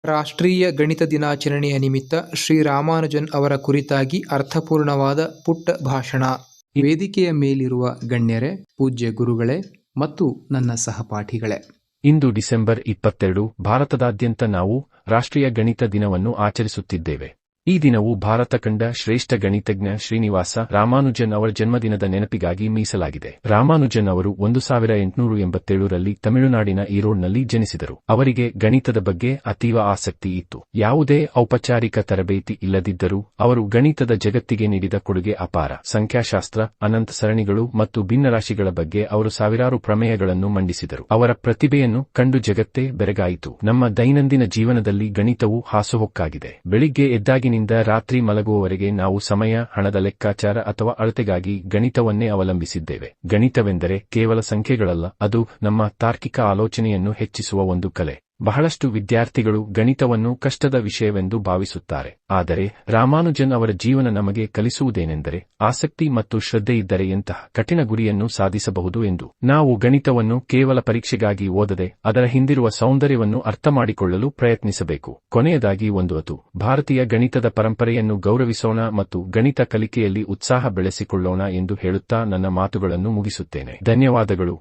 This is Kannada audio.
ರಾಷ್ಟ್ರೀಯ ಗಣಿತ ದಿನಾಚರಣೆಯ ನಿಮಿತ್ತ ಶ್ರೀ ರಾಮಾನುಜನ್ ಅವರ ಕುರಿತಾಗಿ ಅರ್ಥಪೂರ್ಣವಾದ ಪುಟ್ಟ ಭಾಷಣ. ವೇದಿಕೆಯ ಮೇಲಿರುವ ಗಣ್ಯರೇ, ಪೂಜ್ಯ ಗುರುಗಳೇ ಮತ್ತು ನನ್ನ ಸಹಪಾಠಿಗಳೇ, ಇಂದು ಡಿಸೆಂಬರ್ 22 ಭಾರತದಾದ್ಯಂತ ನಾವು ರಾಷ್ಟ್ರೀಯ ಗಣಿತ ದಿನವನ್ನು ಆಚರಿಸುತ್ತಿದ್ದೇವೆ. ಈ ದಿನವು ಭಾರತ ಕಂಡ ಶ್ರೇಷ್ಠ ಗಣಿತಜ್ಞ ಶ್ರೀನಿವಾಸ ರಾಮಾನುಜನ್ ಅವರ ಜನ್ಮದಿನದ ನೆನಪಿಗಾಗಿ ಮೀಸಲಾಗಿದೆ. ರಾಮಾನುಜನ್ ಅವರು 1887ರಲ್ಲಿ ತಮಿಳುನಾಡಿನ ಈರೋಡ್ನಲ್ಲಿ ಜನಿಸಿದರು. ಅವರಿಗೆ ಗಣಿತದ ಬಗ್ಗೆ ಅತೀವ ಆಸಕ್ತಿ ಇತ್ತು. ಯಾವುದೇ ಔಪಚಾರಿಕ ತರಬೇತಿ ಇಲ್ಲದಿದ್ದರೂ ಅವರು ಗಣಿತದ ಜಗತ್ತಿಗೆ ನೀಡಿದ ಕೊಡುಗೆ ಅಪಾರ. ಸಂಖ್ಯಾಶಾಸ್ತ್ರ, ಅನಂತ ಸರಣಿಗಳು ಮತ್ತು ಭಿನ್ನರಾಶಿಗಳ ಬಗ್ಗೆ ಅವರು ಸಾವಿರಾರು ಪ್ರಮೇಯಗಳನ್ನು ಮಂಡಿಸಿದರು. ಅವರ ಪ್ರತಿಭೆಯನ್ನು ಕಂಡು ಜಗತ್ತೇ ಬೆರಗಾಯಿತು. ನಮ್ಮ ದೈನಂದಿನ ಜೀವನದಲ್ಲಿ ಗಣಿತವು ಹಾಸುಹೊಕ್ಕಾಗಿದೆ. ಬೆಳಿಗ್ಗೆ ಎದ್ದಾಗಿನಿಂದ ರಾತ್ರಿ ಮಲಗುವವರೆಗೆ ನಾವು ಸಮಯ, ಹಣದ ಲೆಕ್ಕಾಚಾರ ಅಥವಾ ಅಳತೆಗಾಗಿ ಗಣಿತವನ್ನೇ ಅವಲಂಬಿಸಿದ್ದೇವೆ. ಗಣಿತವೆಂದರೆ ಕೇವಲ ಸಂಖ್ಯೆಗಳಲ್ಲ, ಅದು ನಮ್ಮ ತಾರ್ಕಿಕ ಆಲೋಚನೆಯನ್ನು ಹೆಚ್ಚಿಸುವ ಒಂದು ಕಲೆ. ಬಹಳಷ್ಟು ವಿದ್ಯಾರ್ಥಿಗಳು ಗಣಿತವನ್ನು ಕಷ್ಟದ ವಿಷಯವೆಂದು ಭಾವಿಸುತ್ತಾರೆ. ಆದರೆ ರಾಮಾನುಜನ್ ಅವರ ಜೀವನ ನಮಗೆ ಕಲಿಸುವುದೇನೆಂದರೆ, ಆಸಕ್ತಿ ಮತ್ತು ಶ್ರದ್ಧೆಯಿದ್ದರೆ ಎಂತಹ ಕಠಿಣ ಗುರಿಯನ್ನು ಸಾಧಿಸಬಹುದು ಎಂದು. ನಾವು ಗಣಿತವನ್ನು ಕೇವಲ ಪರೀಕ್ಷೆಗಾಗಿ ಓದದೆ, ಅದರ ಹಿಂದಿರುವ ಸೌಂದರ್ಯವನ್ನು ಅರ್ಥಮಾಡಿಕೊಳ್ಳಲು ಪ್ರಯತ್ನಿಸಬೇಕು. ಕೊನೆಯದಾಗಿ ಒಂದು ಅತು ಭಾರತೀಯ ಗಣಿತದ ಪರಂಪರೆಯನ್ನು ಗೌರವಿಸೋಣ ಮತ್ತು ಗಣಿತ ಕಲಿಕೆಯಲ್ಲಿ ಉತ್ಸಾಹ ಬೆಳೆಸಿಕೊಳ್ಳೋಣ ಎಂದು ಹೇಳುತ್ತಾ ನನ್ನ ಮಾತುಗಳನ್ನು ಮುಗಿಸುತ್ತೇನೆ. ಧನ್ಯವಾದಗಳು.